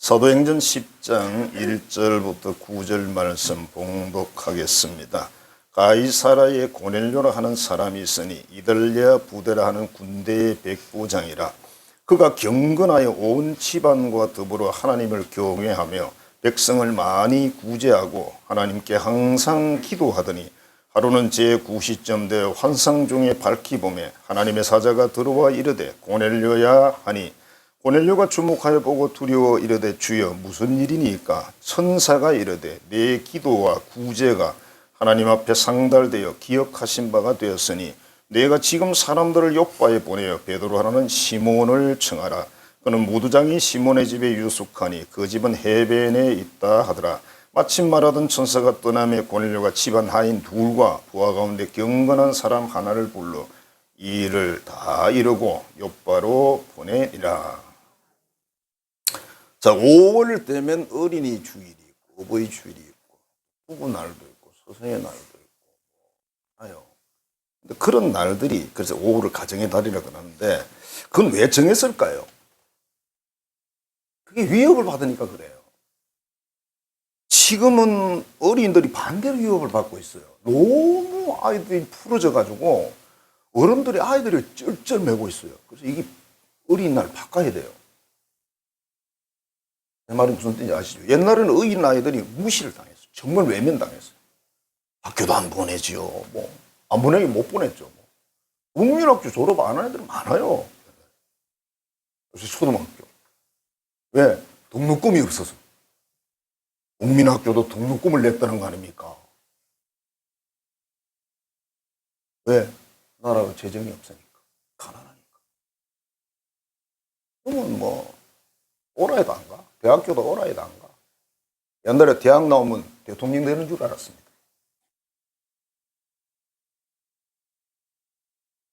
사도행전 10장 1절부터 9절 말씀 봉독하겠습니다. 가이사라에 고넬료라 하는 사람이 있으니 이달리아 부대라 하는 군대의 백부장이라. 그가 경건하여 온 집안과 더불어 하나님을 경외하며 백성을 많이 구제하고 하나님께 항상 기도하더니 하루는 제9시쯤 되어 환상 중에 밝히 보매 하나님의 사자가 들어와 이르되 고넬료야 하니 고넬료가 주목하여 보고 두려워 이르되 주여 무슨 일이니까? 천사가 이르되 내 기도와 구제가 하나님 앞에 상달되어 기억하신 바가 되었으니 내가 지금 사람들을 요빠에 보내어 베드로라는 시몬을 청하라. 그는 무두장이 시몬의 집에 유숙하니 그 집은 해변에 있다 하더라. 마침 말하던 천사가 떠나며 고넬료가 집안 하인 둘과 부하 가운데 경건한 사람 하나를 불러 이 일을 다 이루고 요빠로 보내니라. 자, 5월 되면 어린이 주일이 있고 어버이 주일이 있고 부부 날도 있고 서성의 날도 있고 아요. 근데 그런 날들이 그래서 5월을 가정의 달이라고 하는데 그건 왜 정했을까요? 그게 위협을 받으니까 그래요. 지금은 어린이들이 반대로 위협을 받고 있어요. 너무 아이들이 풀어져 가지고 어른들이 아이들을 쩔쩔매고 있어요. 그래서 이게 어린이날 바꿔야 돼요. 내 말이 무슨 뜻인지 아시죠? 옛날에는 어린 아이들이 무시를 당했어요. 정말 외면당했어요. 학교도 안 보내지요. 안 보내긴 못 보냈죠. 국민학교 졸업 안 하는 애들 많아요. 그래서 초등학교. 왜? 등록금이 없어서. 국민학교도 등록금을 냈다는 거 아닙니까? 왜? 나라가 재정이 없으니까. 가난하니까. 그러면 오라 해도 안 가. 대학교도 오라 해도 안 가. 옛날에 대학 나오면 대통령 되는 줄 알았습니다.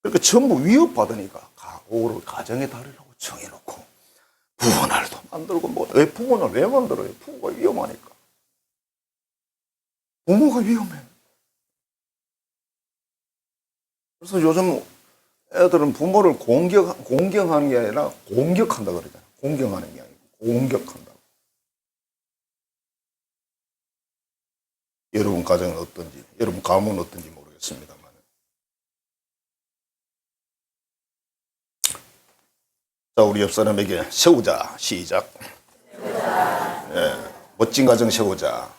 그러니까 전부 위협받으니까 오를 가정의 달이라고 정해놓고 부모날도 만들고 왜 부모날 왜 만들어요? 부모가 위험하니까. 부모가 위험해. 그래서 요즘 애들은 부모를 공경하는 게 아니라 공격한다 그러잖아요. 공경하는 게 아니고 공격한다고. 여러분 가정은 어떤지, 여러분 가문은 어떤지 모르겠습니다만. 자, 우리 옆 사람에게 세우자. 시작. 네, 멋진 가정 세우자.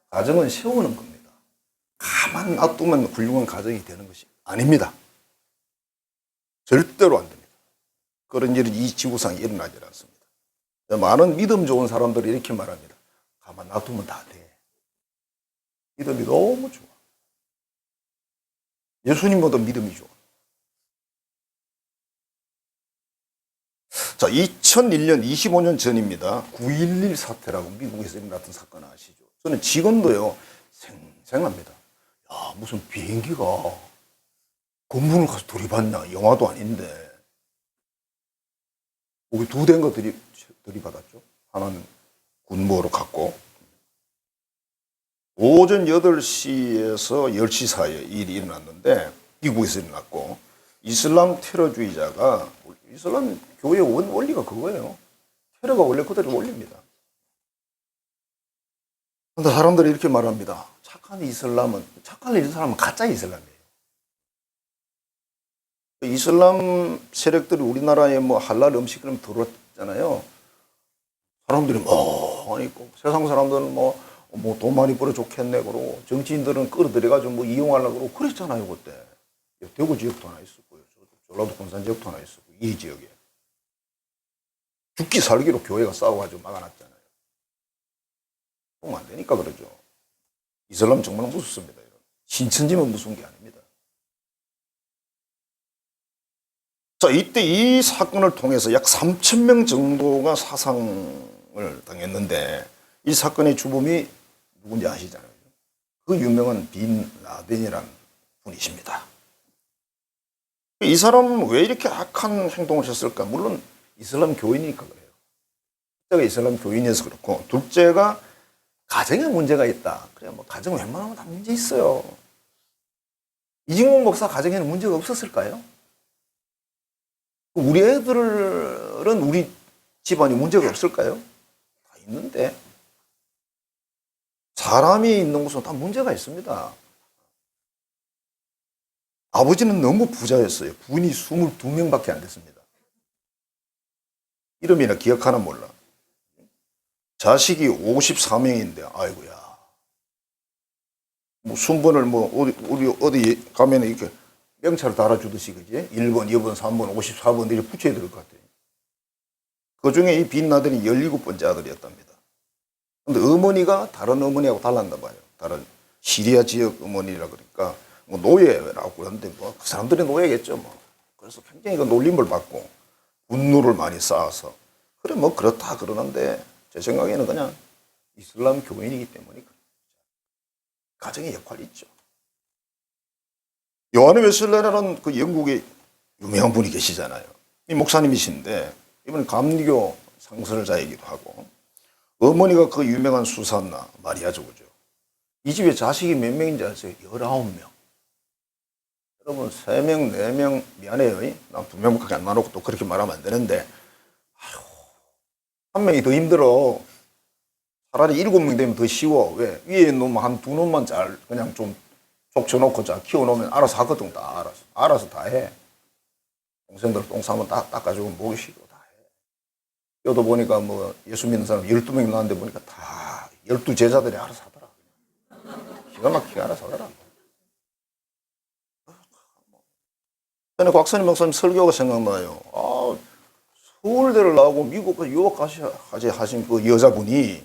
가정은 세우는 겁니다. 가만 놔두면 훌륭한 가정이 되는 것이 아닙니다. 절대로 안 됩니다. 그런 일은 이 지구상에 일어나지 않습니다. 많은 믿음 좋은 사람들이 이렇게 말합니다. 가만 놔두면 다 돼. 믿음이 너무 좋아. 예수님보다 믿음이 좋아. 자, 2001년 25년 전입니다. 9.11 사태라고 미국에서 일어났던 사건 아시죠? 저는 지금도요 생생합니다. 야, 무슨 비행기가 건물을 가서 들이받냐? 영화도 아닌데. 우리 두 대인가 들이받았죠. 하나는 군무으로 갔고. 오전 8시에서 10시 사이에 일이 일어났는데 미국에서 일어났고 이슬람 테러주의자가 이슬람 교회의 원리가 그거예요. 테러가 원래 그대로 원리입니다. 그런데 사람들이 이렇게 말합니다. 착한 이슬람은 가짜 이슬람이에요. 이슬람 세력들이 우리나라에 할랄 음식을 들어왔잖아요. 사람들이 아니 세상 사람들은 돈 많이 벌어 좋겠네 그러고 정치인들은 끌어들여가지고 이용하려고 그러고 그랬잖아요 그때. 대구 지역도 하나 있었고요. 전라도 군산 지역도 하나 있었고 이 지역에 죽기 살기로 교회가 싸워가지고 막아놨잖아요. 그러면 안 되니까 그러죠. 이슬람 정말 무섭습니다. 신천지면 무서운 게 아닙니다. 자, 이때 이 사건을 통해서 약 3,000명 정도가 사상을 당했는데 이 사건의 주범이 누군지 아시잖아요. 그 유명한 빈 라덴이라는 분이십니다. 이 사람은 왜 이렇게 악한 행동을 했을까? 물론 이슬람 교인이니까 그래요. 첫째가 이슬람 교인이어서 그렇고 둘째가 가정에 문제가 있다. 그래 가정 웬만하면 다 문제 있어요. 이진공 목사 가정에는 문제가 없었을까요? 우리 애들은 우리 집안이 문제가 없을까요? 다 있는데 사람이 있는 곳은 다 문제가 있습니다. 아버지는 너무 부자였어요. 군이 22명밖에 안 됐습니다. 이름이나 기억 하나 몰라. 자식이 54명인데 아이고야. 뭐 순번을 뭐 어디 가면 이렇게 명찰을 달아주듯이 그지? 1번, 2번, 3번, 54번 이렇게 붙여야 될 것 같아요. 그 중에 이 빈나들이 17번째 아들이었답니다. 근데 어머니가 다른 어머니하고 달랐나 봐요. 다른 시리아 지역 어머니라 그러니까 뭐 노예라고 그러는데 뭐 그 사람들이 노예겠죠 뭐. 그래서 굉장히 그 놀림을 받고 분노를 많이 쌓아서 그래 뭐 그렇다 그러는데 제 생각에는 그냥 이슬람 교인이기 때문에 가정의 역할이 있죠. 요한 웨슬레라는 그 영국의 유명한 분이 계시잖아요. 이 목사님이신데 이분은 감리교 상설자이기도 하고 어머니가 그 유명한 수산나 마리아죠, 그죠? 이 집에 자식이 몇 명인지 아세요? 19명. 여러분 3명, 4명 미안해요. 난 2명밖에 안 나누고 또 그렇게 말하면 안 되는데 아휴, 한 명이 더 힘들어. 차라리 7명 되면 더 쉬워. 왜? 위에 놈 한 2놈만 잘 그냥 좀 족쳐놓고 잘 키워놓으면 알아서 하거든. 다 알아서. 알아서 다 해. 동생들 똥 싸면 닦아주고 목이 쉬고 다 해. 여도 보니까 뭐 예수 믿는 사람 12명 나왔는데 보니까 다 12제자들이 알아서 하더라. 기가 막히게 알아서 하더라. 전에 곽선임 목사님 설교가 생각나요. 아, 서울대를 나오고 미국까지 유학까지 하신 그 여자분이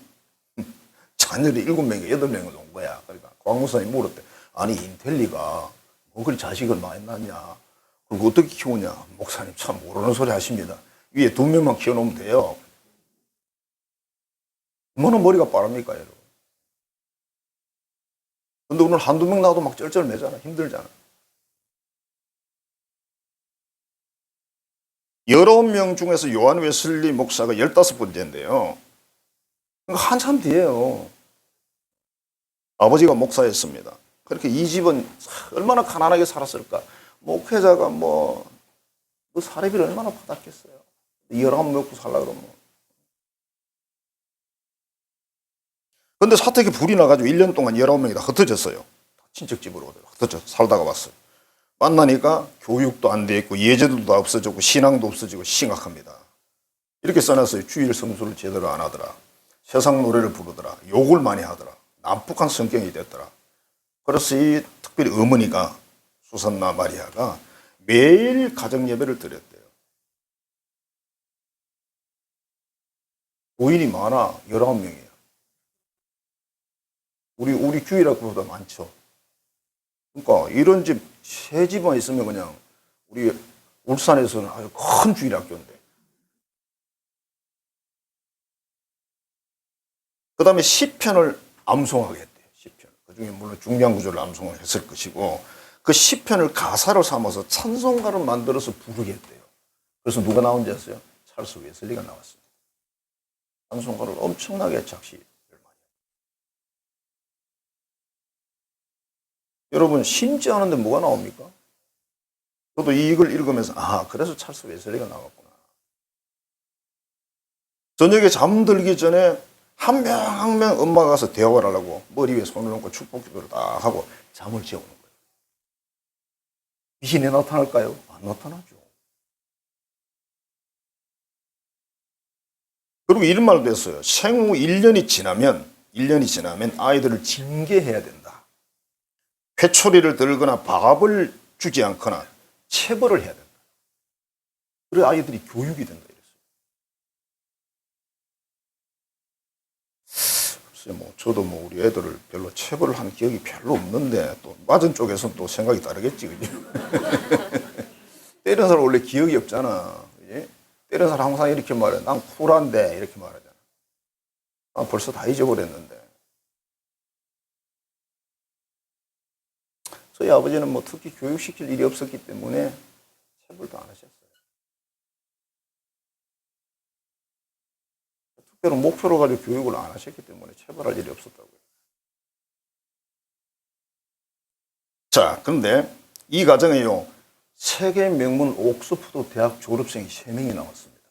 자녀를 7명이 8명을 놓은 거야. 그러니까 곽 목사님 물었대. 아니 인텔리가 뭐 그리 자식을 많이 낳냐. 그리고 어떻게 키우냐. 목사님 참 모르는 소리 하십니다. 위에 2명만 키워놓으면 돼요. 얼마나 머리가 빠릅니까 여러분. 근데 오늘 한두 명 나와도 막 쩔쩔매잖아. 힘들잖아. 19명 중에서 요한 웨슬리 목사가 15번째인데요. 그러니까 한참 뒤에요. 아버지가 목사였습니다. 그렇게 이 집은 얼마나 가난하게 살았을까. 목회자가 그 사례비를 얼마나 받았겠어요. 11명 먹고 살라 그러면. 근데 사택에 불이 나가지고 1년 동안 19명이 다 흩어졌어요. 친척집으로 흩어져 살다가 왔어요. 만나니까 교육도 안 돼 있고 예제도 다 없어졌고 신앙도 없어지고 심각합니다. 이렇게 써놨어요. 주일 성수를 제대로 안 하더라. 세상 노래를 부르더라. 욕을 많이 하더라. 난폭한 성격이 됐더라. 그래서 이 특별히 어머니가 수산나 마리아가 매일 가정 예배를 드렸대요. 고인이 많아. 19명이에요. 우리 주일학교보다 많죠. 그러니까 이런 집 세 집만 있으면 그냥 우리 울산에서는 아주 큰 주일학교인데. 그 다음에 시편을 암송하게 했대요. 시편. 그중에 물론 중요한 구절을 암송을 했을 것이고 그 시편을 가사를 삼아서 찬송가를 만들어서 부르게 했대요. 그래서 누가 나온지 아세요? 찰스 웨슬리가 나왔습니다. 찬송가를 엄청나게 작시. 여러분 심지 않은데 뭐가 나옵니까? 저도 이걸 읽으면서 그래서 찰스 웨슬리가 나왔구나. 저녁에 잠들기 전에 한 명 한 명 엄마가 가서 대화를 하려고 머리 위에 손을 얹고 축복기도를 딱 하고 잠을 재우는 거예요. 귀신이 나타날까요? 안 나타나죠. 그리고 이런 말도 했어요. 생후 1년이 지나면 아이들을 징계해야 된다. 회초리를 들거나 밥을 주지 않거나 체벌을 해야 된다. 그래 아이들이 교육이 된다 이랬어요. 글쎄 저도 우리 애들을 별로 체벌을 한 기억이 별로 없는데 또 맞은 쪽에서는 또 생각이 다르겠지, 그지? 때리는 사람 원래 기억이 없잖아, 그지? 때리는 사람 항상 이렇게 말해. 난 쿨한데 이렇게 말하잖아. 난 벌써 다 잊어버렸는데. 저희 아버지는 특히 교육시킬 일이 없었기 때문에 체벌도 안 하셨어요. 특별한 목표로 가지고 교육을 안 하셨기 때문에 체벌할 일이 없었다고요. 자, 그런데 이 가정에요. 세계 명문 옥스퍼드 대학 졸업생이 3명이 나왔습니다.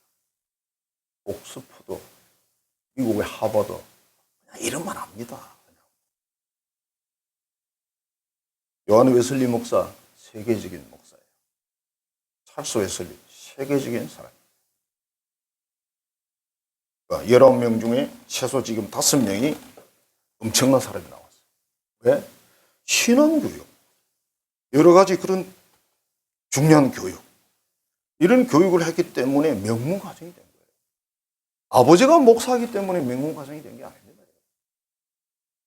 옥스퍼드, 미국의 하버드, 이름만 압니다. 요한 웨슬리 목사, 세계적인 목사예요. 찰스 웨슬리, 세계적인 사람. 19명 중에 최소 지금 5명이 엄청난 사람이 나왔어요. 왜? 신앙교육, 여러 가지 그런 중요한 교육, 이런 교육을 했기 때문에 명문가정이 된 거예요. 아버지가 목사이기 때문에 명문가정이 된 게 아닙니다.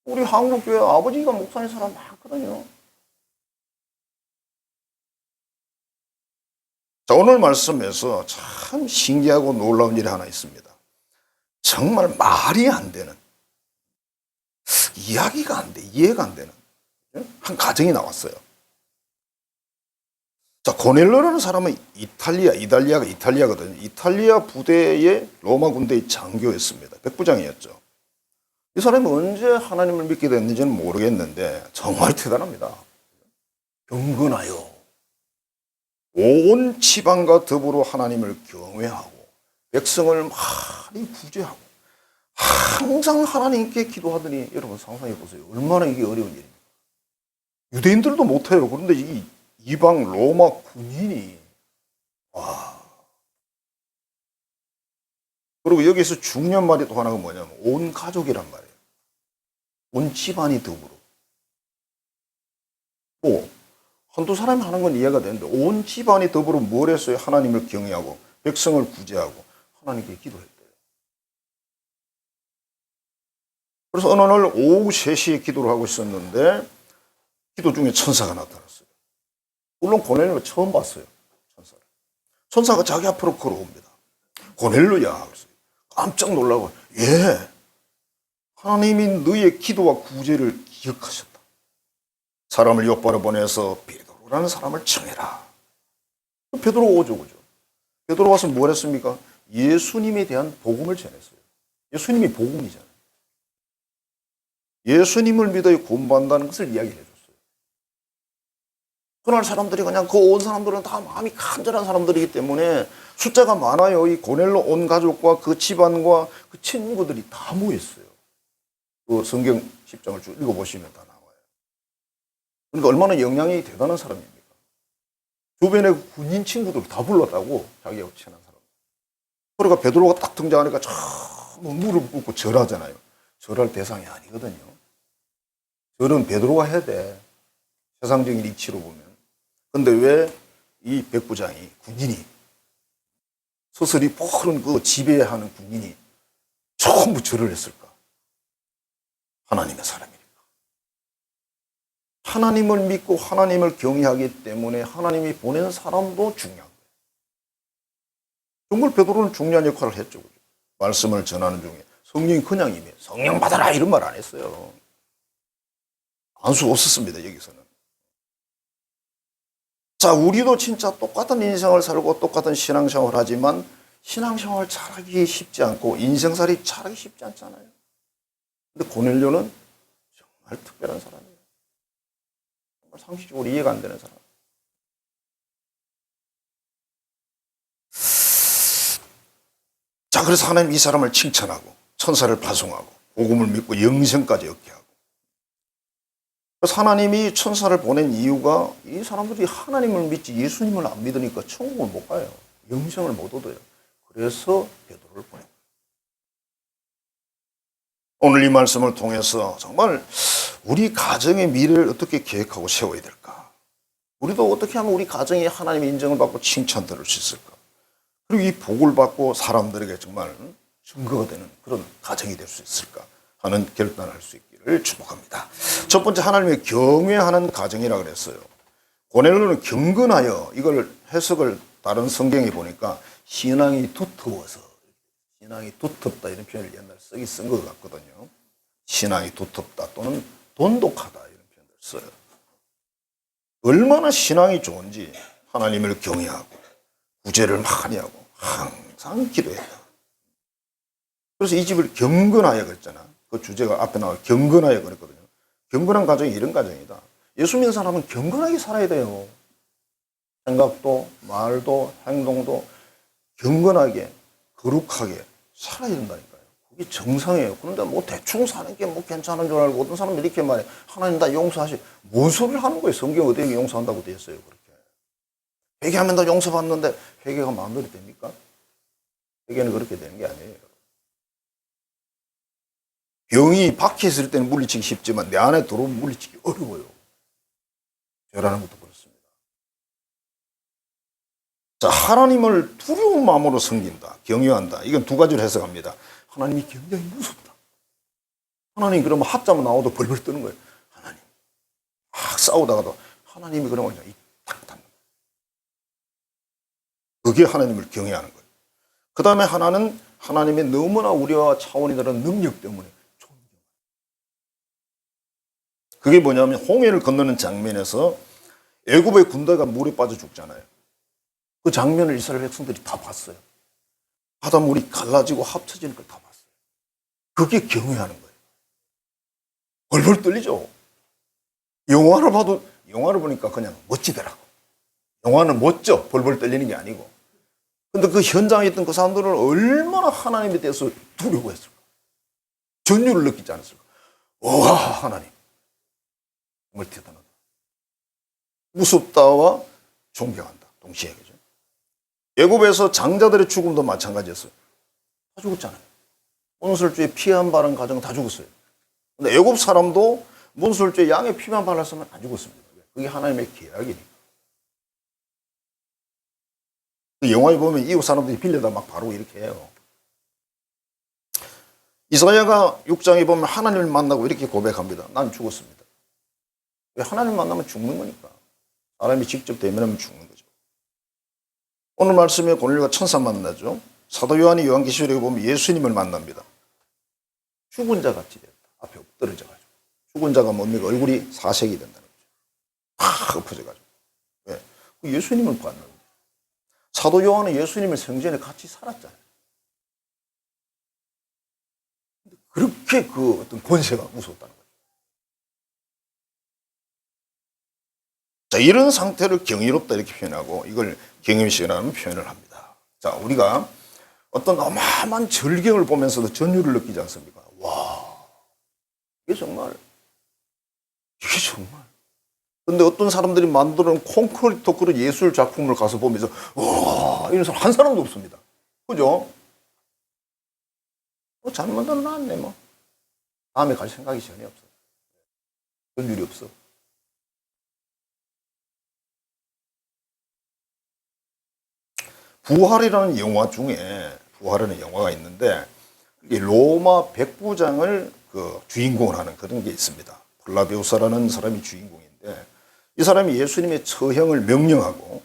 우리 한국교회 아버지가 목사인 사람 많거든요. 자, 오늘 말씀에서 참 신기하고 놀라운 일이 하나 있습니다. 정말 말이 안 되는, 이야기가 안 돼, 이해가 안 되는 한 가정이 나왔어요. 자, 고넬료라는 사람은 이탈리아가 이탈리아거든요. 이탈리아 부대의 로마 군대의 장교였습니다. 백부장이었죠. 이 사람이 언제 하나님을 믿게 됐는지는 모르겠는데 정말 대단합니다. 경건하여 온 지방과 더불어 하나님을 경외하고 백성을 많이 구제하고 항상 하나님께 기도하더니, 여러분 상상해 보세요. 얼마나 이게 어려운 일입니까? 유대인들도 못해요. 그런데 이 이방 로마 군인이, 와. 그리고 여기서 중요한 말이 또 하나가 뭐냐면 온 가족이란 말이에요. 온 집안이 더불어. 뭐 한두 사람이 하는 건 이해가 되는데 온 집안이 더불어 뭘 했어요? 하나님을 경외하고 백성을 구제하고 하나님께 기도했대요. 그래서 어느 날 오후 3시에 기도를 하고 있었는데 기도 중에 천사가 나타났어요. 물론 고넬료가 처음 봤어요. 천사를. 천사가 자기 앞으로 걸어옵니다. 고넬료야. 그래서 깜짝 놀라고, 예, 하나님이 너의 기도와 구제를 기억하셨다. 사람을 옆바로 보내서 베드로라는 사람을 청해라. 베드로가 오죠, 그죠? 베드로 와서 뭘 했습니까? 예수님에 대한 복음을 전했어요. 예수님이 복음이잖아요. 예수님을 믿어 구원받는다는 것을 이야기해 줬어요. 그날 사람들이 그냥 그 온 사람들은 다 마음이 간절한 사람들이기 때문에 숫자가 많아요. 이 고넬료 온 가족과 그 집안과 그 친구들이 다 모였어요. 그 성경 10장을 쭉 읽어보시면 다 나와요. 그러니까 얼마나 영향이 대단한 사람입니까? 주변에 군인 친구들 다 불렀다고, 자기하고 친한 사람. 그러니까 베드로가 딱 등장하니까 참 무릎 꿇고 절하잖아요. 절할 대상이 아니거든요. 절은 베드로가 해야 돼. 세상적인 이치로 보면. 근데 왜 이 백부장이, 군인이, 서슬이 푸른 그 지배하는 군인이 전부 절을 했을까? 하나님의 사람이니까. 하나님을 믿고 하나님을 경외하기 때문에 하나님이 보낸 사람도 중요한 거예요. 정말 베드로는 중요한 역할을 했죠. 그죠? 말씀을 전하는 중에 성령이 그냥 임해. 성령 받아라 이런 말 안 했어요. 안수 없었습니다, 여기서는. 자, 우리도 진짜 똑같은 인생을 살고 똑같은 신앙생활을 하지만 신앙생활 잘하기 쉽지 않고 인생살이 잘하기 쉽지 않잖아요. 근데 고넬료는 정말 특별한 사람이에요. 정말 상식적으로 이해가 안 되는 사람. 자, 그래서 하나님 이 사람을 칭찬하고 천사를 파송하고 복음을 믿고 영생까지 얻게 하고. 그래서 하나님이 천사를 보낸 이유가 이 사람들이 하나님을 믿지 예수님을 안 믿으니까 천국을 못 가요. 영생을 못 얻어요. 그래서 베드로를 보낸 거예요. 오늘 이 말씀을 통해서 정말 우리 가정의 미래를 어떻게 계획하고 세워야 될까? 우리도 어떻게 하면 우리 가정이 하나님의 인정을 받고 칭찬 들을 수 있을까? 그리고 이 복을 받고 사람들에게 정말 증거가 되는 그런 가정이 될 수 있을까 하는 결단을 할 수 있기를 축복합니다. 첫 번째, 하나님의 경외하는 가정이라 그랬어요. 고넬료는 경건하여, 이걸 해석을 다른 성경에 보니까 신앙이 두터워서, 신앙이 두텁다 이런 표현을 옛날에 쓴 것 같거든요. 신앙이 두텁다 또는 돈독하다 이런 표현을 써요. 얼마나 신앙이 좋은지 하나님을 경외하고 구제를 많이 하고 항상 기도했다. 그래서 이 집을 경건하여 그랬잖아. 그 주제가 앞에 나와 경건하여 그랬거든요. 경건한 가정이 이런 가정이다. 예수 믿는 사람은 경건하게 살아야 돼요. 생각도 말도 행동도 경건하게 거룩하게 살아야 된다니까요. 그게 정상이에요. 그런데 뭐 대충 사는 게 뭐 괜찮은 줄 알고 어떤 사람은 이렇게 말해. 하나님 다 용서하시. 뭔 소리를 하는 거예요. 성경 어디에 용서한다고 되어 있어요. 그렇게. 회개하면 다 용서받는데 회개가 마음대로 됩니까? 회개는 그렇게 되는 게 아니에요. 병이 밖에 있을 때는 물리치기 쉽지만 내 안에 들어오면 물리치기 어려워요. 죄라는 것도 그렇습니다. 자, 하나님을 두려운 마음으로 섬긴다, 경외한다. 이건 두 가지로 해석합니다. 하나님이 굉장히 무섭다. 하나님 그러면 핫자만 나와도 벌벌 뜨는 거예요. 하나님. 막 싸우다가도 하나님이 그러면 그냥 탁 닫는 거예요. 그게 하나님을 경외하는 거예요. 그 다음에 하나는 하나님의 너무나 우리와 차원이 다른 능력 때문에 존경. 그게 뭐냐면 홍해를 건너는 장면에서 애굽의 군대가 물에 빠져 죽잖아요. 그 장면을 이스라엘 백성들이 다 봤어요. 바닷물이 갈라지고 합쳐지는 걸 다 봤어요. 그게 경외하는 거예요. 벌벌 떨리죠. 영화를 봐도 영화를 보니까 그냥 멋지더라고. 영화는 멋져. 벌벌 떨리는 게 아니고. 근데 그 현장에 있던 그 사람들은 얼마나 하나님에 대해서 두려워했을까. 전율을 느끼지 않았을까. 와, 하나님. 정말 대단하다. 무섭다와 존경한다. 동시에. 그죠? 애굽에서 장자들의 죽음도 마찬가지였어요. 다 죽었잖아요. 문설주에 피 한 바른 가정 다 죽었어요. 근데 애굽 사람도 문설주에 양의 피만 발랐으면 안 죽었습니다. 그게 하나님의 계약이니까. 그 영화에 보면 이웃 사람들이 빌려다 막 바로 이렇게 해요. 이사야가 6장에 보면 하나님을 만나고 이렇게 고백합니다. 난 죽었습니다. 왜 하나님 만나면 죽는 거니까. 사람이 직접 대면하면 죽는 거죠. 오늘 말씀에 고넬료가 천사 만나죠. 사도 요한이 요한계시록에 보면 예수님을 만납니다. 죽은 자 같이 됐다. 앞에 엎드러져가지고. 죽은 자가 뭡니까? 얼굴이 사색이 된다는 거죠. 팍 엎어져가지고. 왜? 예수님을 봤는데. 사도 요한은 예수님의 생전에 같이 살았잖아요. 그렇게 그 어떤 권세가 무서웠다는 거죠. 자, 이런 상태를 경이롭다 이렇게 표현하고 이걸 경외심이라는 표현을 합니다. 자, 우리가 어떤 어마어마한 절경을 보면서도 전율을 느끼지 않습니까? 와, 이게 정말. 근데 어떤 사람들이 만들어 놓은 콘크리트 그런 예술 작품을 가서 보면서 와, 이런 사람 한 사람도 없습니다. 그죠? 잘 만들어 놨네 뭐. 다음에 갈 생각이 전혀 없어. 전율이 없어. 부활이라는 영화 중에 부활이라는 영화가 있는데 로마 백부장을 그 주인공을 하는 그런 게 있습니다. 플라비우스라는 사람이 주인공인데 이 사람이 예수님의 처형을 명령하고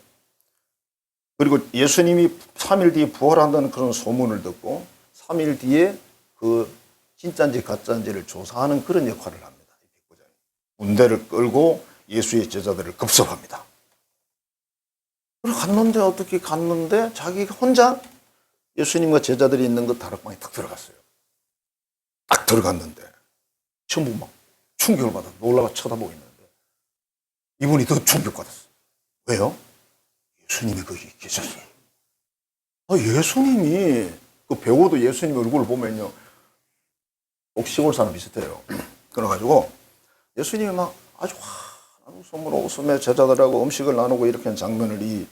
그리고 예수님이 3일 뒤에 부활한다는 그런 소문을 듣고 3일 뒤에 그 진짜인지 가짜인지를 조사하는 그런 역할을 합니다. 군대를 끌고 예수의 제자들을 급습합니다. 갔는데 어떻게 갔는데 자기가 혼자 예수님과 제자들이 있는 그 다락방에 딱 들어갔어요. 딱 들어갔는데 전부 막 충격을 받아 놀라가 쳐다보고 있는데 이분이 더 충격받았어요. 왜요? 예수님이 거기 계셨어요. 예수님이 그 배우도 예수님 얼굴을 보면요 꼭 시골 사람 비슷해요. 그래가지고 예수님이 막 아주 환한 웃음으로 웃으며 제자들하고 음식을 나누고 이렇게 한 장면을 이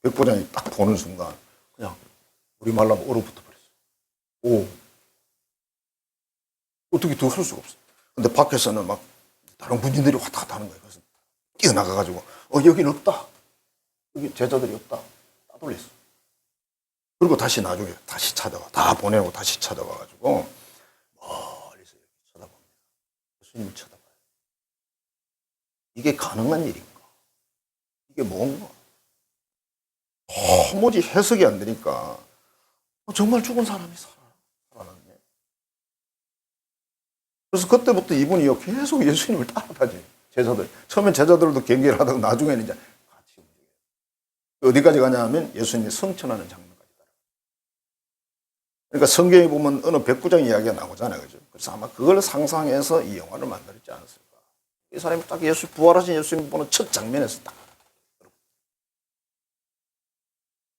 백부장이 딱 보는 순간 그냥 우리말로 하면 얼어붙어 버렸어요. 오, 어떻게 더 할 수가 없어요. 근데 밖에서는 막 다른 군인들이 왔다 갔다 하는 거예요. 그래서 뛰어나가가지고 여긴 없다. 여기 제자들이 없다. 따돌렸어. 그리고 다시 나중에 다시 찾아와. 다 보내고 다시 찾아와가지고 멀리서 이렇게 쳐다봅니다. 예수님을 쳐다봐요. 이게 가능한 일인가? 이게 뭔가? 도무지 해석이 안 되니까 정말 죽은 사람이 살아났네. 그래서 그때부터 이분이 계속 예수님을 따라다녀요. 제자들. 처음엔 제자들도 경계를 하다가 나중에는 이제 같이 움직여요. 어디까지 가냐 하면 예수님이 성천하는 장면까지 따라가요. 그러니까 성경에 보면 어느 백부장 이야기가 나오잖아요. 그죠? 그래서 아마 그걸 상상해서 이 영화를 만들었지 않았을까. 이 사람이 딱 부활하신 예수님 보는 첫 장면에서 딱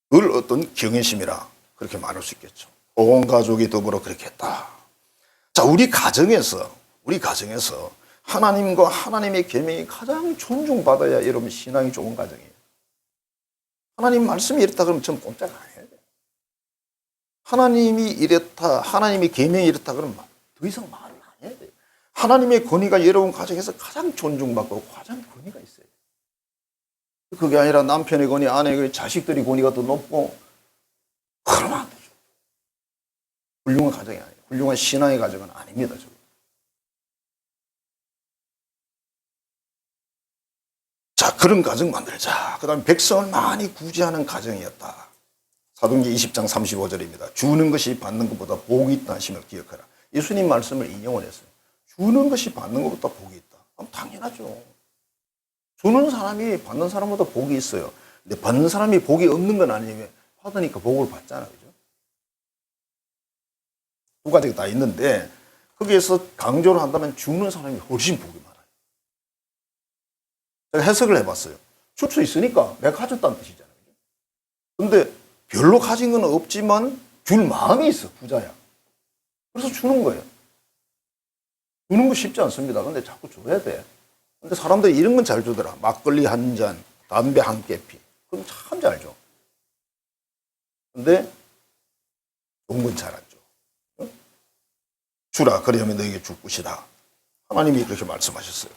그걸 어떤 경외심이라 그렇게 말할 수 있겠죠. 온 가족이 더불어 그렇게 했다. 자, 우리 가정에서 하나님과 하나님의 계명이 가장 존중받아야 여러분 신앙이 좋은 가정이에요. 하나님 말씀이 이렇다 그러면 전 꼼짝 안 해야 돼요. 하나님이 이랬다, 하나님의 계명이 이렇다 그러면 더 이상 말을 안 해야 돼요. 하나님의 권위가 여러분 가정에서 가장 존중받고 가장 권위가 있어요. 그게 아니라 남편의 권위, 아내의 권위, 자식들의 권위가 더 높고 그러면 안 되죠. 훌륭한 가정이 아니에요. 훌륭한 신앙의 가정은 아닙니다. 자, 그런 가정 만들자. 그 다음에 백성을 많이 구제하는 가정이었다. 사도행전 20장 35절입니다. 주는 것이 받는 것보다 복이 있다는 심을 기억하라. 예수님 말씀을 인용을 했어요. 주는 것이 받는 것보다 복이 있다. 그럼 당연하죠. 주는 사람이 받는 사람보다 복이 있어요. 근데 받는 사람이 복이 없는 건 아니에요. 받으니까 복을 받잖아. 그죠? 두 가지가 다 있는데 거기에서 강조를 한다면 주는 사람이 훨씬 복이 많아요. 제가 해석을 해봤어요. 줄 수 있으니까 내가 가졌다는 뜻이잖아요. 근데 별로 가진 건 없지만 줄 마음이 있어. 부자야. 그래서 주는 거예요. 주는 거 쉽지 않습니다. 근데 자꾸 줘야 돼. 근데 사람들이 이런 건 잘 주더라. 막걸리 한 잔, 담배 한 깨피. 그럼 참 잘 줘. 근데 좋은 건 잘 안 줘. 주라. 그러면 너에게 줄 것이다. 하나님이 그렇게 말씀하셨어요.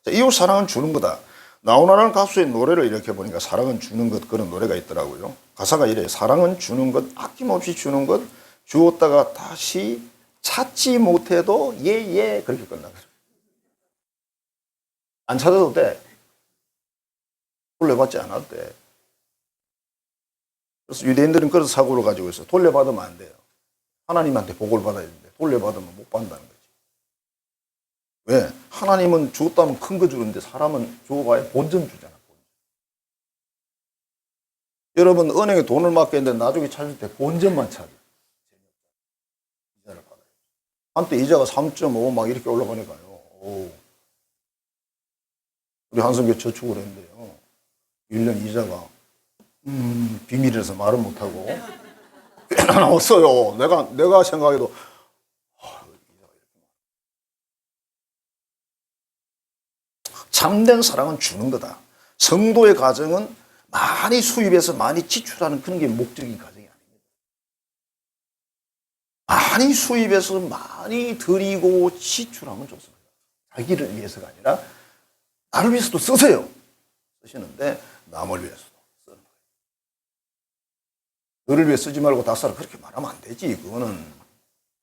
자, 이웃 사랑은 주는 거다. 나훈아라는 가수의 노래를 이렇게 보니까 사랑은 주는 것 그런 노래가 있더라고요. 가사가 이래요. 사랑은 주는 것, 아낌없이 주는 것, 주었다가 다시 찾지 못해도 예 그렇게 끝나거든요. 안 찾아도 돼. 돌려받지 않아도 돼. 그래서 유대인들은 그런 사고를 가지고 있어요. 돌려받으면 안 돼요. 하나님한테 복을 받아야 되는데 돌려받으면 못 받는다는 거지. 왜? 하나님은 주었다면 큰 거 주는데 사람은 주어봐야 본전 주잖아. 본전. 여러분 은행에 돈을 맡겼는데 나중에 찾을 때 본전만 찾아. 이자를 받아요. 한때 이자가 3.5 막 이렇게 올라가니까요. 오. 우리 한성교 저축을 했는데요. 1년 이자가 비밀이라서 말을 못하고 꽤나 나왔어요. 내가 생각해도 참된 사랑은 주는 거다. 성도의 가정은 많이 수입해서 많이 지출하는 그런 게 목적인 가정이 아닙니다. 많이 수입해서 많이 드리고 지출하면 좋습니다. 자기를 위해서가 아니라 나를 위해서도 쓰세요. 쓰시는데 남을 위해서도 쓰는 거예요. 너를 위해 쓰지 말고 다 써라. 그렇게 말하면 안 되지. 그거는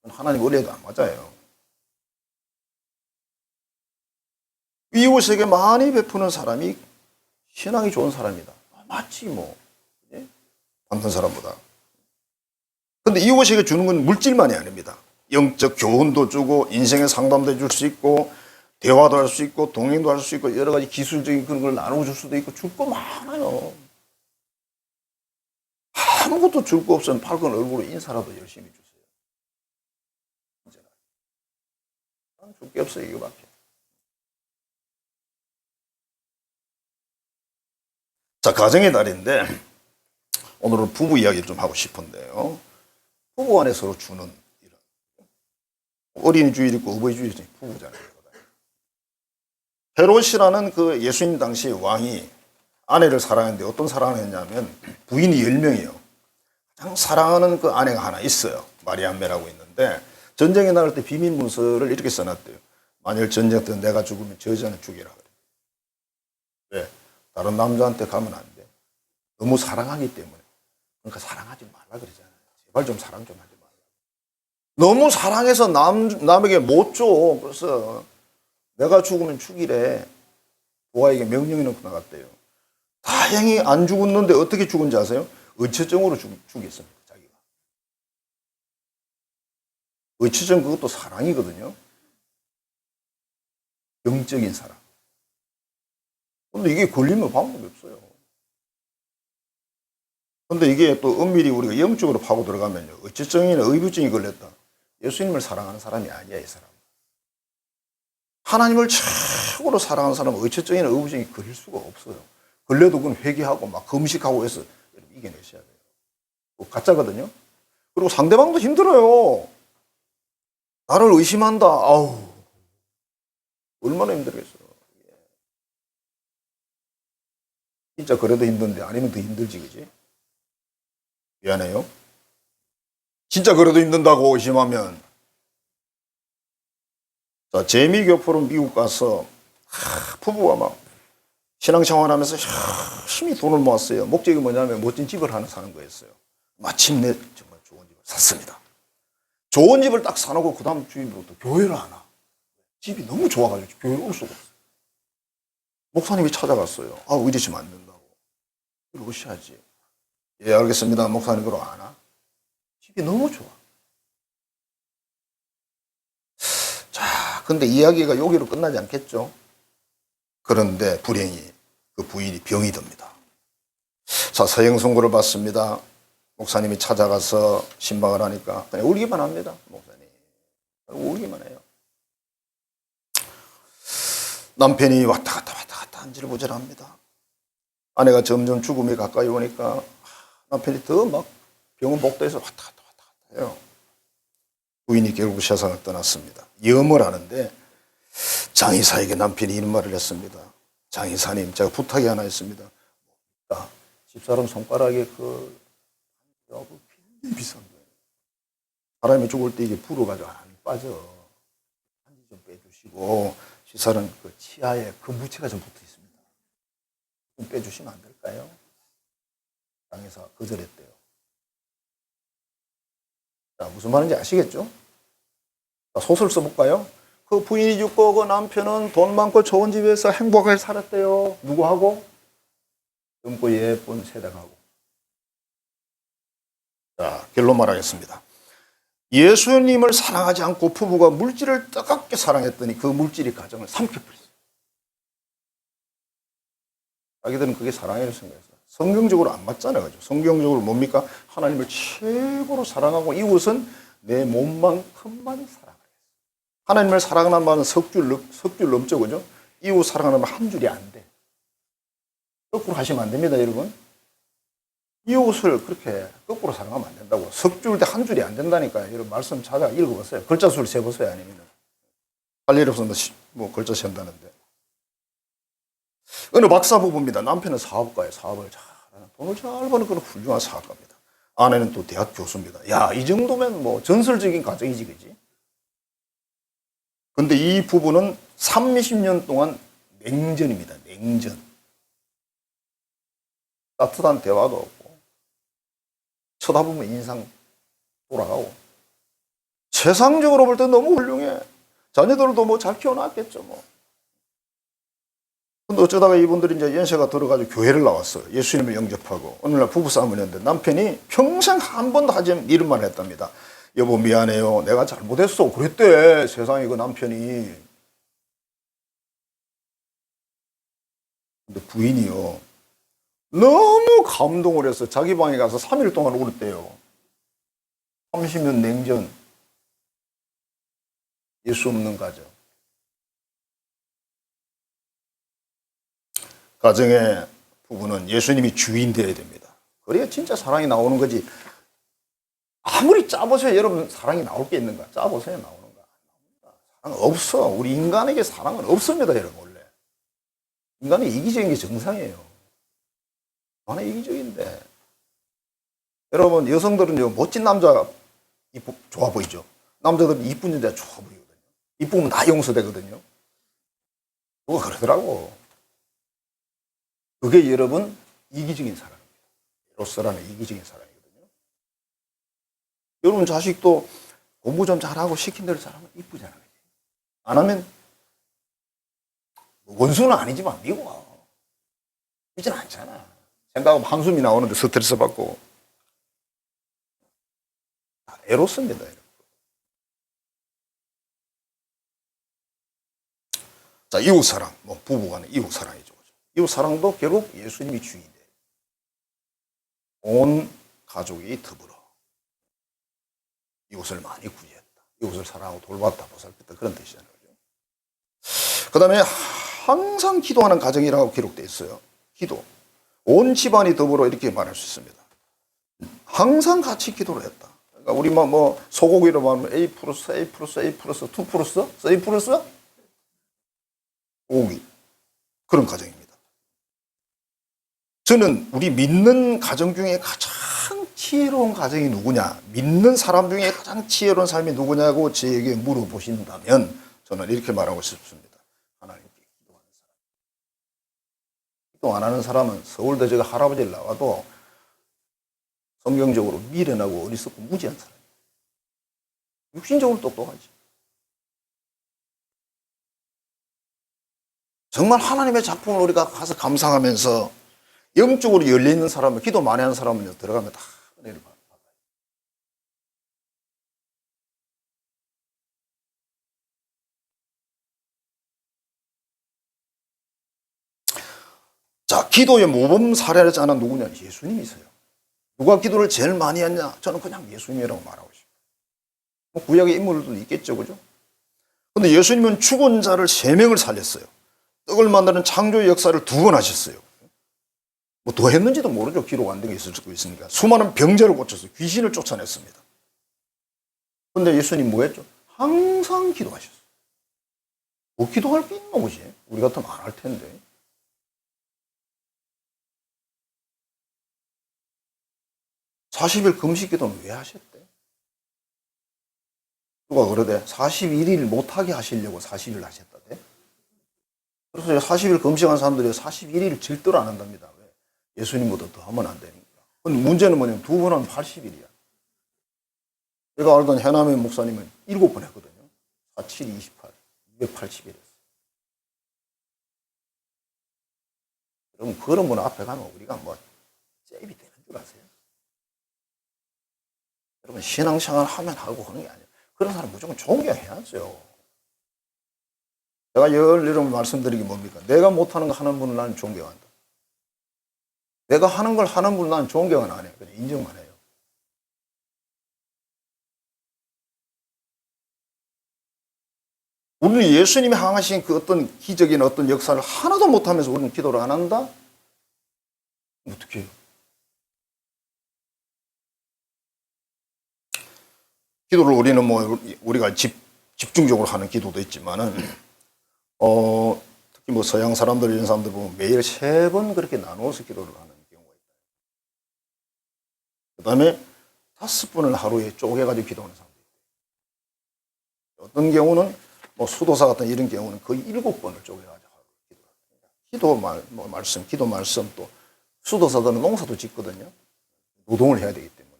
하나님 원리에도 안 맞아요. 이웃에게 많이 베푸는 사람이 신앙이 좋은 사람이다. 맞지 뭐. 받는 사람보다. 그런데 이웃에게 주는 건 물질만이 아닙니다. 영적 교훈도 주고 인생의 상담도 해줄 수 있고 대화도 할 수 있고 동행도 할 수 있고 여러 가지 기술적인 그런 걸 나눠줄 수도 있고 줄 거 많아요. 아무것도 줄 거 없으면 밝은 얼굴로 인사라도 열심히 주세요. 난 줄 게 없어요. 이거밖에. 자, 가정의 달인데 오늘은 부부 이야기 좀 하고 싶은데요. 부부 간에 서로 주는 이런 어린이 주일 있고 어버이 주일 있고 부부잖아요. 헤롯이라는 그 예수님 당시 왕이 아내를 사랑했는데 어떤 사랑을 했냐면 부인이 10명이에요. 가장 사랑하는 그 아내가 하나 있어요. 마리암메라고 있는데 전쟁에 나갈 때 비밀 문서를 이렇게 써놨대요. 만일 전쟁 때 내가 죽으면 저 여자는 죽이라. 왜? 다른 남자한테 가면 안 돼. 너무 사랑하기 때문에. 그러니까 사랑하지 말라 그러잖아요. 제발 좀 사랑 좀 하지 말라. 너무 사랑해서 남에게 못 줘. 그래서 내가 죽으면 죽이래. 부하에게 명령이 놓고 나갔대요. 다행히 안 죽었는데 어떻게 죽은지 아세요? 의처증으로 죽였습니다. 자기가. 의처증 그것도 사랑이거든요. 영적인 사랑. 근데 이게 걸리면 방법이 없어요. 근데 이게 또 엄밀히 우리가 영적으로 파고 들어가면요. 의처증이나 의부증이 걸렸다. 예수님을 사랑하는 사람이 아니야, 이 사람. 하나님을 최고로 사랑하는 사람은 의처증이나 의부증이 걸릴 수가 없어요. 걸려도 그건 회개하고 막 금식하고 해서 이겨내셔야 돼요. 가짜거든요. 그리고 상대방도 힘들어요. 나를 의심한다. 아우, 얼마나 힘들겠어. 진짜 그래도 힘든데 아니면 더 힘들지, 그지? 미안해요. 진짜 그래도 힘든다고 의심하면. 자, 재미교포로 미국 가서 부부가 막 신앙생활하면서 열심히 돈을 모았어요. 목적이 뭐냐면 멋진 집을 하나 사는 거였어요. 마침내 정말 좋은 집을 샀습니다. 좋은 집을 딱 사놓고 그 다음 주인부터 교회를 안 와. 집이 너무 좋아가지고 교회를 올 수가 없어요. 목사님이 찾아갔어요. 아, 의리시면 안 된다고. 그걸 오셔야지. 예, 알겠습니다. 목사님 그럼 안 와. 집이 너무 좋아. 자, 근데 이야기가 여기로 끝나지 않겠죠? 그런데 불행히 그 부인이 병이 듭니다. 자, 서행 선고를 받습니다. 목사님이 찾아가서 신방을 하니까 그냥 울기만 합니다. 목사님. 울기만 해요. 남편이 왔다 갔다 안절부절합니다. 아내가 점점 죽음이 가까이 오니까 남편이 더 막 병원 복도에서 왔다 갔다 해요. 부인이 결국 세상을 떠났습니다. 염을 하는데 장의사에게 남편이 이런 말을 했습니다. 장의사님, 제가 부탁이 하나 있습니다. 집사람 손가락에 굉장히 비싼 거예요. 사람이 죽을 때 이게 불어가지고 안 빠져. 한지 좀 빼주시고, 집사람 그 치아에 금부채가 좀 붙어 있습니다. 좀 빼주시면 안 될까요? 장의사 거절했대요. 자, 무슨 말인지 아시겠죠? 자, 소설 써볼까요? 그 부인이 죽고 그 남편은 돈 많고 좋은 집에서 행복하게 살았대요. 누구하고? 젊고 예쁜 세대하고. 자, 결론 말하겠습니다. 예수님을 사랑하지 않고 부부가 물질을 뜨겁게 사랑했더니 그 물질이 가정을 삼켜버렸어요. 자기들은 그게 사랑이라고 생각했어요. 성경적으로 안 맞잖아요. 그죠? 성경적으로 뭡니까? 하나님을 최고로 사랑하고 이웃은 내 몸만큼만 사랑하라. 하나님을 사랑하는 말은 석 줄 넘죠. 그죠? 이웃 사랑하는 말 한 줄이 안 돼. 거꾸로 하시면 안 됩니다, 여러분. 이웃을 그렇게 거꾸로 사랑하면 안 된다고. 석 줄 대 한 줄이 안 된다니까요. 여러분 말씀 찾아 읽어보세요. 글자 수를 세보세요. 아니면 할 일 없으면 뭐 글자 센다는데. 어느 박사 부부입니다. 남편은 사업가예요. 사업을 잘하는, 돈을 잘 버는 그런 훌륭한 사업가입니다. 아내는 또 대학 교수입니다. 야, 이 정도면 뭐 전설적인 가정이지, 그지? 근데 이 부부는 30년 동안 냉전입니다. 냉전. 따뜻한 대화도 없고, 쳐다보면 인상 돌아가고. 세상적으로 볼 때 너무 훌륭해. 자녀들도 뭐 잘 키워놨겠죠, 뭐. 근데 어쩌다가 이분들이 이제 연세가 들어가지고 교회를 나왔어요. 예수님을 영접하고. 어느 날 부부싸움을 했는데 남편이 평생 한 번도 하지 않은 이런 말을 했답니다. 여보, 미안해요. 내가 잘못했어. 그랬대. 세상에 그 남편이. 근데 부인이요. 너무 감동을 해서 자기 방에 가서 3일 동안 울었대요. 30년 냉전. 예수 없는 가정. 가정의 부부는 예수님이 주인 되어야 됩니다. 그래야 진짜 사랑이 나오는 거지. 아무리 짜보세요. 여러분, 사랑이 나올 게 있는가? 짜보세요. 나오는가? 사랑 없어. 우리 인간에게 사랑은 없습니다. 여러분, 원래. 인간이 이기적인 게 정상이에요. 얼마나 이기적인데. 여러분, 여성들은 멋진 남자 좋아 보이죠? 남자들은 이쁜 여자 좋아 보이거든요. 이쁘면 다 용서되거든요. 뭐가 그러더라고. 그게 여러분, 이기적인 사랑입니다. 로스라는 이기적인 사랑이거든요. 여러분 자식도 공부 좀 잘하고 시킨 대로 잘하면 이쁘잖아요. 안 하면 원수는 아니지만 미워요. 그렇진 않잖아. 생각하면 한숨이 나오는데 스트레스 받고. 에로스입니다. 자, 이웃사랑, 뭐 부부간의 이웃사랑이죠. 이웃사랑도 결국 예수님이 주인이에요. 온 가족이 더불어 이웃을 많이 구제했다. 이웃을 사랑하고 돌봤다, 보살폈다, 그런 뜻이잖아요. 그 다음에 항상 기도하는 가정이라고 기록되어 있어요. 기도. 온 집안이 더불어 이렇게 말할 수 있습니다. 항상 같이 기도를 했다. 그러니까 우리 뭐 소고기로 말하면 A 플러스, A 플러스, A 플러스, 2 플러스, 3 플러스 소고기. 그런 가정입니다. 저는 우리 믿는 가정 중에 가장 지혜로운 가정이 누구냐, 믿는 사람 중에 가장 지혜로운 삶이 누구냐고 저에게 물어보신다면 저는 이렇게 말하고 싶습니다. 하나님께 기도하는 사람. 기도 안 하는 사람은 서울대 저가 할아버지를 나와도 성경적으로 미련하고 어리석고 무지한 사람이에요. 육신적으로 똑똑하지. 정말 하나님의 작품을 우리가 가서 감상하면서 영적으로 열려있는 사람은, 기도 많이 하는 사람은 들어가면 다 은혜를 받아요. 자, 기도의 모범 사례자는 누구냐? 예수님이세요. 누가 기도를 제일 많이 했냐? 저는 그냥 예수님이라고 말하고 싶어요. 뭐 구약의 인물들도 있겠죠, 그죠? 근데 예수님은 죽은 자를 3명을 살렸어요. 떡을 만드는 창조의 역사를 2번 하셨어요. 뭐 더 했는지도 모르죠. 기록 안 된 게 있을 수도 있으니까. 수많은 병자를 고쳤어요. 귀신을 쫓아냈습니다. 근데 예수님 뭐 했죠? 항상 기도하셨어요. 뭐 기도할 게 있나 보지? 우리 같으면 안 할 텐데. (40일) 금식 기도는 왜 하셨대? 누가 그러대? 41일 못하게 하시려고 40일 하셨다대? 그래서 40일 금식한 사람들이 41일 절대로 안 한답니다. 왜? 예수님보다 더 하면 안 되니까. 근데 문제는 뭐냐면 2번 하면 80일이야. 제가 알던 해남의 목사님은 7번 했거든요. 4, 7, 28, 280일 했어요. 여러분, 그런 분 앞에 가면 우리가 뭐 잽이 되는 줄 아세요? 여러분, 신앙생활 하면 하고 하는 게 아니에요. 그런 사람 무조건 존경해야죠. 제가 여러분 말씀드린 게 뭡니까? 내가 못하는 거 하는 분을 나는 존경한다. 내가 하는 걸 하는 분을 나는 존경은 안 해요. 그냥 인정만 해요. 우리는 예수님이 행하신 그 어떤 기적인 어떤 역사를 하나도 못하면서 우리는 기도를 안 한다? 어떻게 해요? 기도를 우리는 뭐 우리가 집중적으로 하는 기도도 있지만은 특히 뭐 서양 사람들 이런 사람들 보면 매일 3번 그렇게 나누어서 기도를 하는 경우가 있다. 그다음에 5번을 하루에 쪼개가지고 기도하는 사람도 있다. 어떤 경우는 뭐 수도사 같은 이런 경우는 거의 7번을 쪼개가지고 기도를 합니다. 기도 말씀 또 수도사들은 농사도 짓거든요. 노동을 해야 되기 때문에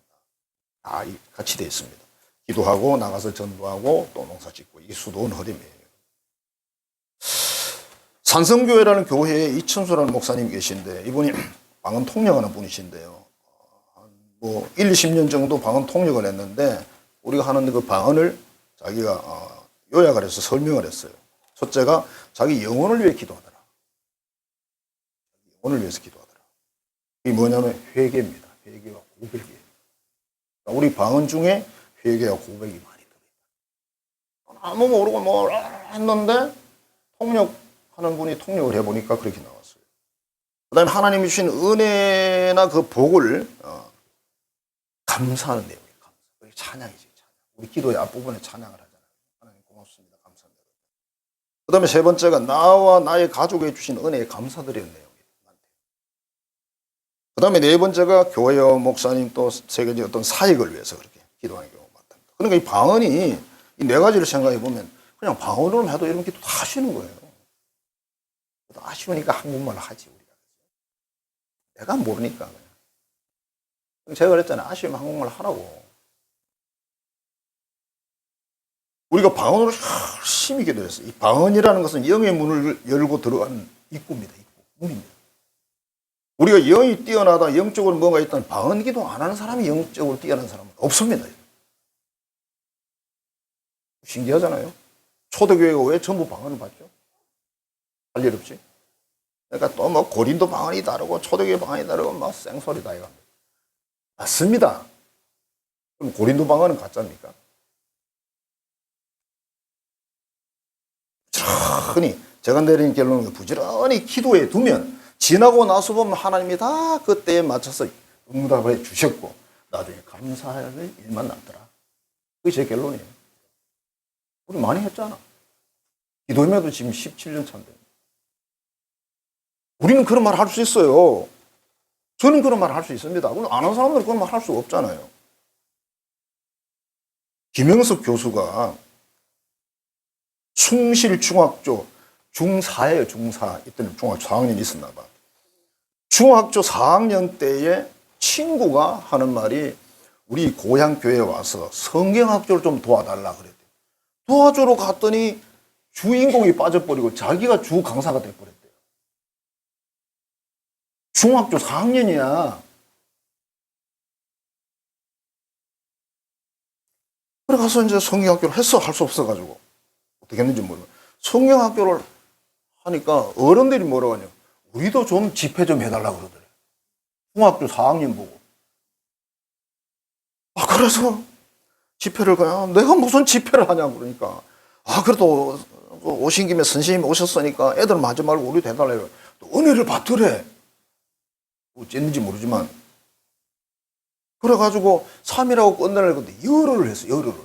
다 같이 되어 있습니다. 기도하고 나가서 전도하고 또 농사 짓고 이게 수도원 흐름이에요. 산성교회라는 교회에 이천수라는 목사님이 계신데 이분이 방언 통역하는 분이신데요. 뭐 1, 20년 정도 방언 통역을 했는데 우리가 하는 그 방언을 자기가 요약을 해서 설명을 했어요. 첫째가 자기 영혼을 위해 기도하더라. 영혼을 위해서 기도하더라. 이게 뭐냐면 회개입니다. 회개와 고백이에요. 우리 방언 중에 회개와 고백이 많이 들어있다. 아무 모르고 뭐 했는데 통역하는 분이 통역을 해보니까 그렇게 나왔어요. 그 다음에 하나님이 주신 은혜나 그 복을 감사하는 내용이에요. 감사. 찬양이죠. 찬양. 우리 기도의 앞부분에 찬양을 하잖아요. 하나님 고맙습니다. 감사합니다. 그 다음에 3번째가 나와 나의 가족에 주신 은혜에 감사드리는 내용이에요. 그 다음에 4번째가 교회와 목사님 또 세계적 어떤 사역을 위해서 그렇게 기도하는 경우가 많답니다. 그러니까 이 방언이 이 4가지를 생각해 보면 그냥 방언으로 해도 이런 기도 다 하시는 거예요. 아쉬우니까 한국말로 하지 우리가. 내가 모르니까 그냥. 제가 그랬잖아요. 아쉬우면 한국말 하라고. 우리가 방언으로 열심히 기도했어요. 이 방언이라는 것은 영의 문을 열고 들어가는 입구입니다. 입구. 문입니다. 우리가 영이 뛰어나다, 영적으로 뭔가 있다면 방언 기도 안 하는 사람이 영적으로 뛰어난 사람은 없습니다. 신기하잖아요. 초대교회가 왜 전부 방언을 받죠? 할 일 없지. 그러니까 또 뭐 고린도 방언이 다르고 초대교회 방언이 다르고 막 생소리 다 해갑니다. 맞습니다. 그럼 고린도 방언은 가짜입니까? 부지런히 제가 내린 결론은 부지런히 기도해 두면 지나고 나서 보면 하나님이 다 그때에 맞춰서 응답해 주셨고 나중에 감사할 일만 남더라. 그게 제 결론이에요. 우리 많이 했잖아. 기도임에도 지금 17년 차인데. 우리는 그런 말 할 수 있어요. 저는 그런 말 할 수 있습니다. 안 하는 사람들은 그런 말 할 수 없잖아요. 김영석 교수가 숭실중학교 중4예요, 중4. 이때는 중학교 4학년이 있었나 봐. 중학교 4학년 때에 친구가 하는 말이 우리 고향 교회에 와서 성경학교를 좀 도와달라 그랬대요. 도와주러 갔더니 주인공이 빠져버리고 자기가 주 강사가 돼버렸대요. 중학교 4학년이야. 그래 가서 이제 성경학교를 했어. 할 수 없어가지고. 어떻게 했는지 모르고. 성경학교를 하니까 어른들이 뭐라고 하냐. 우리도 좀 집회 좀 해달라고 그러더래. 중학교 4학년 보고. 그래서 집회를 그냥 내가 무슨 집회를 하냐고 그러니까. 그래도 오신 김에 선생님이 오셨으니까 애들 하지 말고 우리도 해달라고. 또 은혜를 받더래. 어쨌는지 모르지만. 그래가지고 3일하고 끝내려고 했는데 열흘을 했어, 열흘을.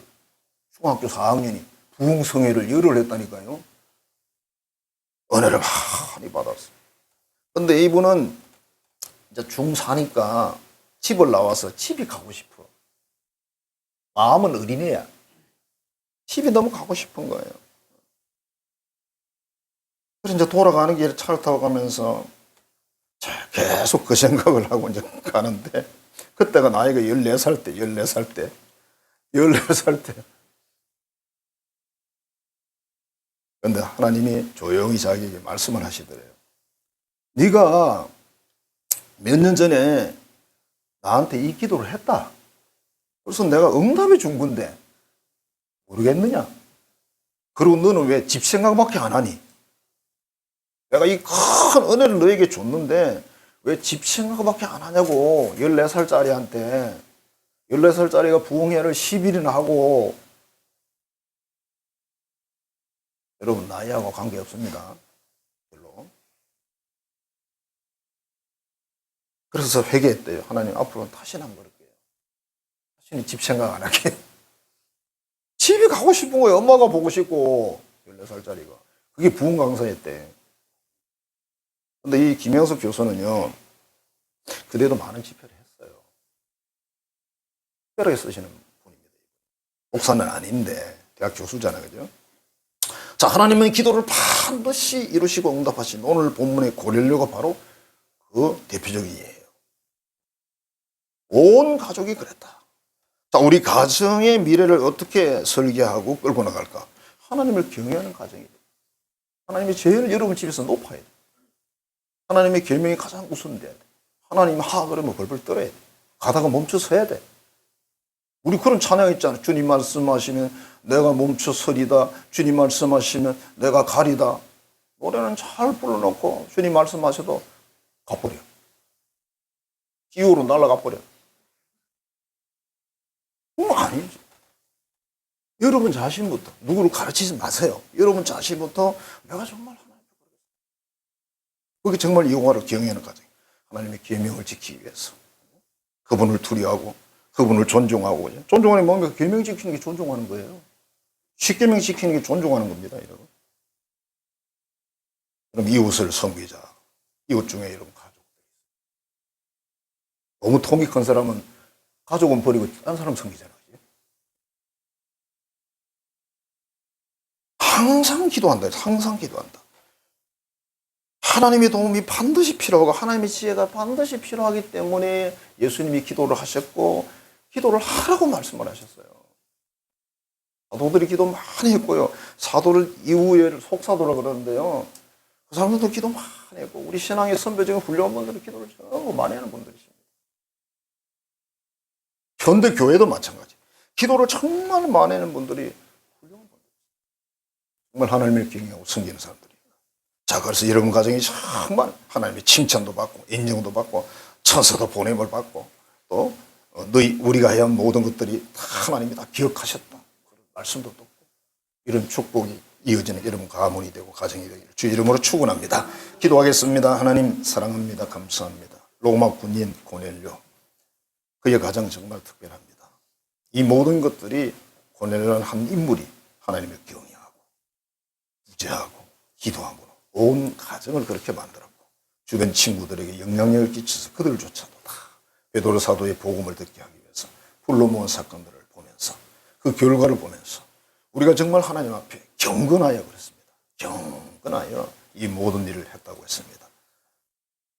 중학교 4학년이 부흥성회를 열흘을 했다니까요. 은혜를 많이 받았어. 근데 이분은 이제 중4니까 집을 나와서 집이 가고 싶어. 마음은 어린애야. 집이 너무 가고 싶은 거예요. 그래서 이제 돌아가는 길에 차를 타고 가면서 계속 그 생각을 하고 이제 가는데 그때가 나이가 14살 때, 14살 때. 근데 하나님이 조용히 자기에게 말씀을 하시더래요. 네가 몇 년 전에 나한테 이 기도를 했다. 그래서 내가 응답해 준 건데 모르겠느냐? 그리고 너는 왜 집 생각밖에 안 하니? 내가 이 큰 은혜를 너에게 줬는데 왜 집 생각밖에 안 하냐고. 14살짜리한테 14살짜리가 부흥회를 10일이나 하고. 여러분 나이하고 관계없습니다. 별로. 그래서 회개했대요. 하나님 앞으로는 다시는 안 그럴게요. 다시는 집 생각 안 할게요. 집에 가고 싶은 거예요. 엄마가 보고 싶고. 14살짜리가. 그게 부흥 강사였대. 근데 이 김영석 교수는요. 그대도 많은 집회를 했어요. 특별하게 쓰시는 분입니다. 목사는 아닌데 대학 교수잖아요. 그죠? 자, 하나님은 기도를 반드시 이루시고 응답하신 오늘 본문의 고넬료가 바로 그 대표적인 예예요. 온 가족이 그랬다. 자, 우리 가정의 미래를 어떻게 설계하고 끌고 나갈까? 하나님을 경외하는 가정이에요. 하나님이 제일 여러분 집에서 높아야 돼요. 하나님의 계명이 가장 우선돼야 돼. 하나님 하 그러면 벌벌 떨어야 돼. 가다가 멈춰 서야 돼. 우리 그런 찬양 있잖아요. 주님 말씀하시면 내가 멈춰 서리다. 주님 말씀하시면 내가 가리다. 노래는 잘 불러놓고 주님 말씀하셔도 가버려. 기후로 날아가 버려. 아니지. 여러분 자신부터 누구를 가르치지 마세요. 여러분 자신부터 내가 정말 하나님 그게 정말 여호와를 경외하는 과정이에요. 하나님의 계명을 지키기 위해서 그분을 두려워하고 그분을 존중하고. 존중하는 게 뭡니까? 계명 지키는 게 존중하는 거예요. 십계명 지키는 게 존중하는 겁니다, 여러분. 그럼 이웃을 섬기자. 이웃 중에 여러분 가족. 너무 통이 큰 사람은 가족은 버리고 딴 사람 섬기잖아요. 항상 기도한다. 항상 기도한다. 하나님의 도움이 반드시 필요하고 하나님의 지혜가 반드시 필요하기 때문에 예수님이 기도를 하셨고 기도를 하라고 말씀을 하셨어요. 사도들이 기도 많이 했고요. 사도를 이후에 속사도라 그러는데요. 그 사람들도 기도 많이 했고 우리 신앙의 선배적인 훌륭한 분들은 기도를 정말 많이 하는 분들이십니다. 현대 교회도 마찬가지. 기도를 정말 많이 하는 분들이 훌륭한 분들. 정말 하나님을 경외하고 섬기는 사람들입니다. 자, 그래서 여러분 가정이 정말 하나님의 칭찬도 받고 인정도 받고 천사도 보냄을 받고 또 우리가 해야 한 모든 것들이 다 하나님이 다 기억하셨다. 그런 말씀도 듣고 이런 축복이 이어지는 여러분 가문이 되고 가정이 되기를 주 이름으로 축원합니다. 기도하겠습니다. 하나님 사랑합니다. 감사합니다. 로마 군인 고넬료 그의 가정 정말 특별합니다. 이 모든 것들이 고넬료라는 한 인물이 하나님을 경외하고 구제하고 기도함으로 온 가정을 그렇게 만들었고 주변 친구들에게 영향력을 끼쳐서 그들조차도 다 베드로 사도의 복음을 듣게 하기 위해서 불러 모은 사건들을 보면서 그 결과를 보면서 우리가 정말 하나님 앞에 경건하여 그랬습니다. 경건하여 이 모든 일을 했다고 했습니다.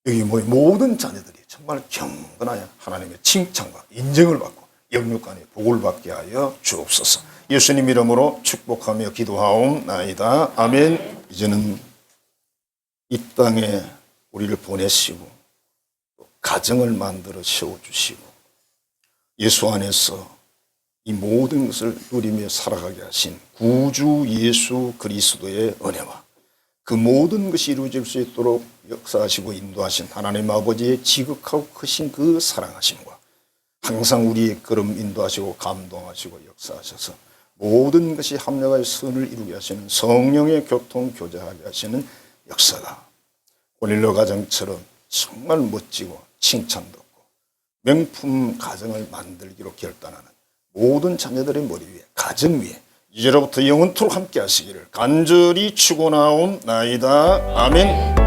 여기 모든 자녀들이 정말 경건하여 하나님의 칭찬과 인정을 받고 영육간의 복을 받게 하여 주옵소서. 예수님 이름으로 축복하며 기도하옵나이다. 아멘. 이제는 이 땅에 우리를 보내시고 가정을 만들어 세워주시고 예수 안에서 이 모든 것을 누리며 살아가게 하신 구주 예수 그리스도의 은혜와 그 모든 것이 이루어질 수 있도록 역사하시고 인도하신 하나님 아버지의 지극하고 크신 그 사랑하심과 항상 우리의 걸음 인도하시고 감동하시고 역사하셔서 모든 것이 합력하여 선을 이루게 하시는 성령의 교통 교제하게 하시는 역사가 고넬료 가정처럼 정말 멋지고 칭찬받고 명품 가정을 만들기로 결단하는 모든 자녀들의 머리 위에 가정 위에 이제로부터 영원토록 함께 하시기를 간절히 축원하옵나이다. 아멘.